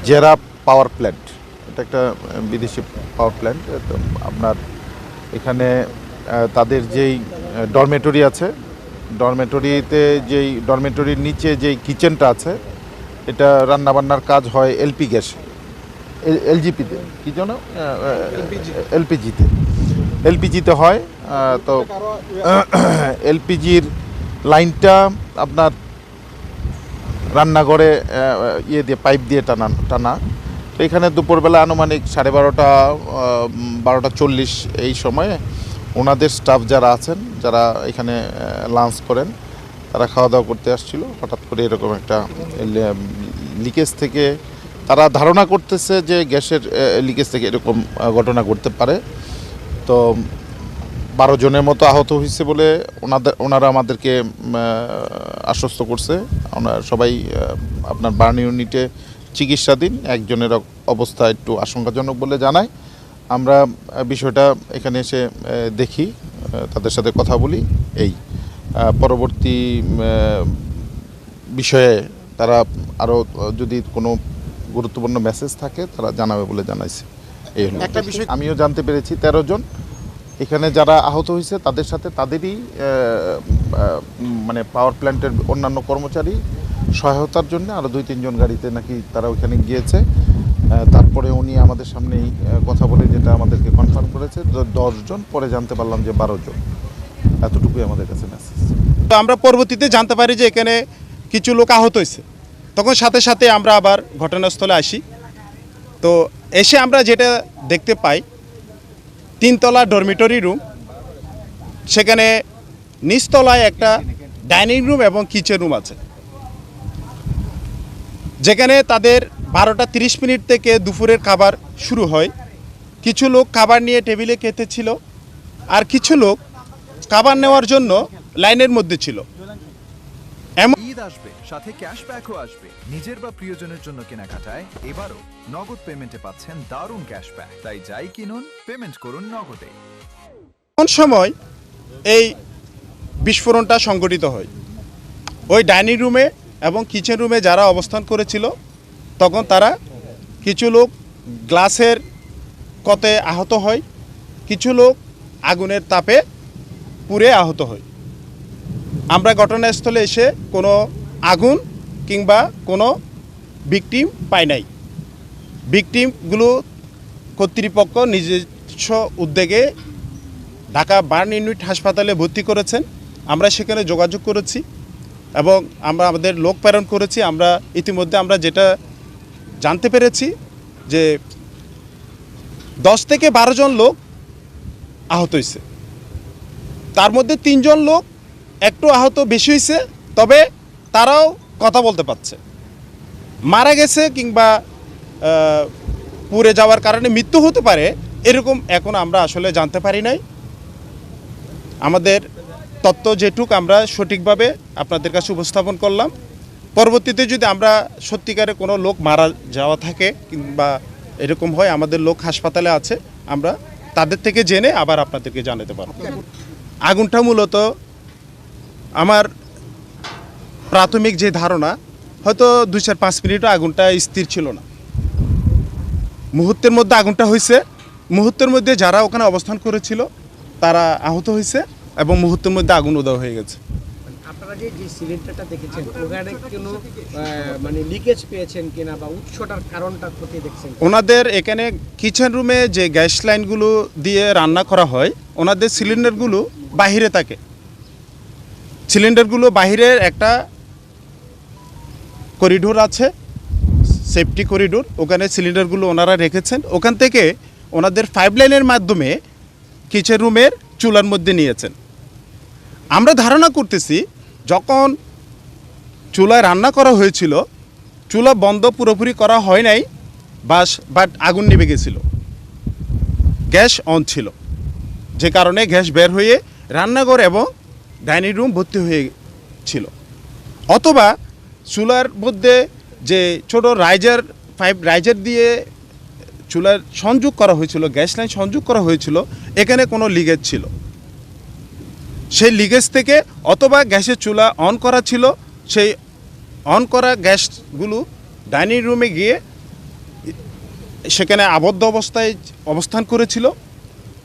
জেরা power plant. এটা একটা বিদেশি পাওয়ার প্ল্যান্ট। তো আপনার এখানে তাদের যেই ডরমেটরি আছে, ডরমেটরিতে যেই ডরমেটরির নিচে যেই কিচেনটা আছে, এটা রান্নাবান্নার কাজ হয় এলপি গ্যাসে, এলজিপিতে, কি যেন এলপিজিতে হয়। তো এলপিজির লাইনটা আপনার রান্নাঘরে ইয়ে দিয়ে পাইপ দিয়ে টানা। তো এখানে দুপুরবেলা আনুমানিক 12:30 এই সময়ে ওনাদের স্টাফ যারা আছেন, যারা এখানে লাঞ্চ করেন, তারা খাওয়া দাওয়া করতে আসছিল। হঠাৎ করে এরকম একটা লিকেজ থেকে তারা ধারণা করতেছে যে গ্যাসের লিকেজ থেকে এরকম ঘটনা ঘটতে পারে। তো 12 জনের মতো আহত হয়েছে বলে ওনারা আমাদেরকে আশ্বস্ত করছে। আমরা সবাই আপনার বার্ন ইউনিটে চিকিৎসাধীন। একজনের অবস্থা একটু আশঙ্কাজনক বলে জানায়। আমরা বিষয়টা এখানে এসে দেখি, তাদের সাথে কথা বলি। এই পরবর্তী বিষয়ে তারা আরও যদি কোনো গুরুত্বপূর্ণ মেসেজ থাকে তারা জানাবে বলে জানাইছে। এই হলো একটা বিষয়। আমিও জানতে পেরেছি 13 জন এখানে যারা আহত হয়েছে তাদের সাথে তাদেরই মানে পাওয়ার প্ল্যান্টের অন্যান্য কর্মচারী সহায়তার জন্য আরও 2-3 জন গাড়িতে নাকি তারা ওইখানে গিয়েছে। তারপরে উনি আমাদের সামনেই কথা বলে যেটা আমাদেরকে কনফার্ম করেছে 10 জন, পরে জানতে পারলাম যে 12 জন। এতটুকুই আমাদের কাছে মেসেজ। তো আমরা পরবর্তীতে জানতে পারি যে এখানে কিছু লোক আহত হয়েছে। তখন সাথে সাথে আমরা আবার ঘটনাস্থলে আসি। তো এসে আমরা যেটা দেখতে পাই, 3 তলা ডরমিটরি রুম, সেখানে নিচতলায় একটা ডাইনিং রুম এবং কিচেন রুম আছে, যেখানে তাদের 12:30 থেকে দুপুরের খাবার শুরু হয়। কিছু লোক খাবার নিয়ে টেবিলে খেতেছিল, আর কিছু লোক খাবার নেওয়ার জন্য লাইনের মধ্যে ছিল। ঈদ আসবে, সাথে ক্যাশব্যাকও আসবে। নিজের বা প্রিয়জনের জন্য কেনাকাটায় এবারও নগদ পেমেন্টে পাচ্ছেন দারুণ ক্যাশব্যাক। তাই যাই কিনুন, পেমেন্ট করুন নগদে। কোন সময় এই বিস্ফোরণটা সংঘটিত হয়? ওই ডাইনিং রুমে এবং কিচেন রুমে যারা অবস্থান করেছিল, তখন তারা কিছু লোক গ্লাসের কতে আহত হয়, কিছু লোক আগুনের তাপে পুড়ে আহত হয়। আমরা ঘটনাস্থলে এসে কোনো আগুন কিংবা কোনো ভিকটিম পাই নাই। ভিকটিমগুলো কর্তৃপক্ষ নিজস্ব উদ্যোগে ঢাকা বার্ন ইউনিট হাসপাতালে ভর্তি করেছেন। আমরা সেখানে যোগাযোগ করেছি এবং আমরা আমাদের লোক প্রেরণ করেছি। আমরা ইতিমধ্যে আমরা যেটা জানতে পেরেছি যে 10 থেকে 12 জন লোক আহত হয়েছে। তার মধ্যে 3 জন লোক একটু আহত বেশি হয়েছে, তবে তারাও কথা বলতে পারছে। মারা গেছে কিংবা পুড়ে যাওয়ার কারণে মৃত্যু হতে পারে এরকম এখন আমরা আসলে জানতে পারি নাই। আমাদের তথ্য যেটুক আমরা সঠিকভাবে আপনাদের কাছে উপস্থাপন করলাম। পরবর্তীতে যদি আমরা সত্যিকারে কোনো লোক মারা যাওয়া থাকে কিংবা এরকম হয়, আমাদের লোক হাসপাতালে আছে, আমরা তাদের থেকে জেনে আবার আপনাদেরকে জানাতে পারব। আগুনটা মূলত আমার প্রাথমিক যে ধারণা, হয়তো 2-5 মিনিটও আগুনটা স্থির ছিল না। মুহূর্তের মধ্যে আগুনটা হয়েছে। মুহূর্তের মধ্যে যারা ওখানে অবস্থান করেছিল তারা আহত হয়েছে এবং মুহূর্তের মধ্যে আগুন উদয় হয়ে গেছে। আপনারা যে সিলিন্ডারটা দেখেছেন, ওখানে কোনো মানে লিকেজ পেয়েছেন কিনা বা উৎসটার কারণটা কোথায় দেখছেন? ওনাদের এখানে কিচেন রুমে যে গ্যাস লাইনগুলো দিয়ে রান্না করা হয়, ওনাদের সিলিন্ডারগুলো বাহিরে থাকে। সিলিন্ডারগুলো বাহিরের একটা করিডোর আছে, সেফটি করিডোর, ওখানে সিলিন্ডারগুলো ওনারা রেখেছেন। ওখান থেকে ওনাদের পাইপলাইনের মাধ্যমে কিচেন রুমের চুলার মধ্যে নিয়েছেন। আমরা ধারণা করতেছি যখন চুলায় রান্না করা হয়েছিল, চুলা বন্ধ পুরোপুরি করা হয় নাই, বাট আগুন নিভে গেছিল, গ্যাস অন ছিল, যে কারণে গ্যাস বের হয়ে রান্নাঘর এবং ডাইনিং রুম ভর্তি হয়েছিল। অথবা চুলার মধ্যে যে ছোট রাইজার দিয়ে চুলার সংযোগ করা হয়েছিল, গ্যাস লাইন সংযোগ করা হয়েছিল, এখানে কোনো লিকেজ ছিল। সেই লিকেজ থেকে অথবা গ্যাসের চুলা অন করা ছিল, সেই অন করা গ্যাসগুলো ডাইনিং রুমে গিয়ে সেখানে আবদ্ধ অবস্থায় অবস্থান করেছিল।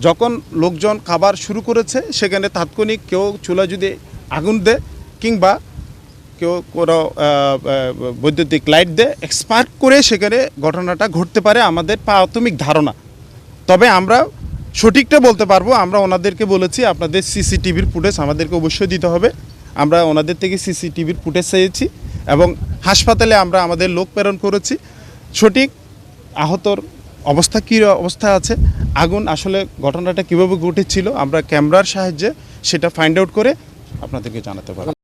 যখন লোকজন খাবার শুরু করেছে সেখানে তাৎক্ষণিক কেউ চুলা যদি আগুন দেয় কিংবা কেউ কোনো বৈদ্যুতিক লাইট দেয় এক্সপার্ট করে সেখানে ঘটনাটা ঘটতে পারে আমাদের প্রাথমিক ধারণা। তবে আমরা সঠিকটা বলতে পারবো। আমরা ওনাদেরকে বলেছি আপনাদের সিসিটিভির ফুটেজ আমাদেরকে অবশ্যই দিতে হবে। আমরা ওনাদের থেকে সিসিটিভির ফুটেজ চেয়েছি এবং হাসপাতালে আমরা আমাদের লোক প্রেরণ করেছি। সঠিক আহতর অবস্থা কী অবস্থা আছে, আগুন আসলে ঘটনাটা কীভাবে ঘটেছিল আমরা ক্যামেরার সাহায্যে সেটা ফাইন্ড আউট করে আপনাদেরকে জানাতে পারব।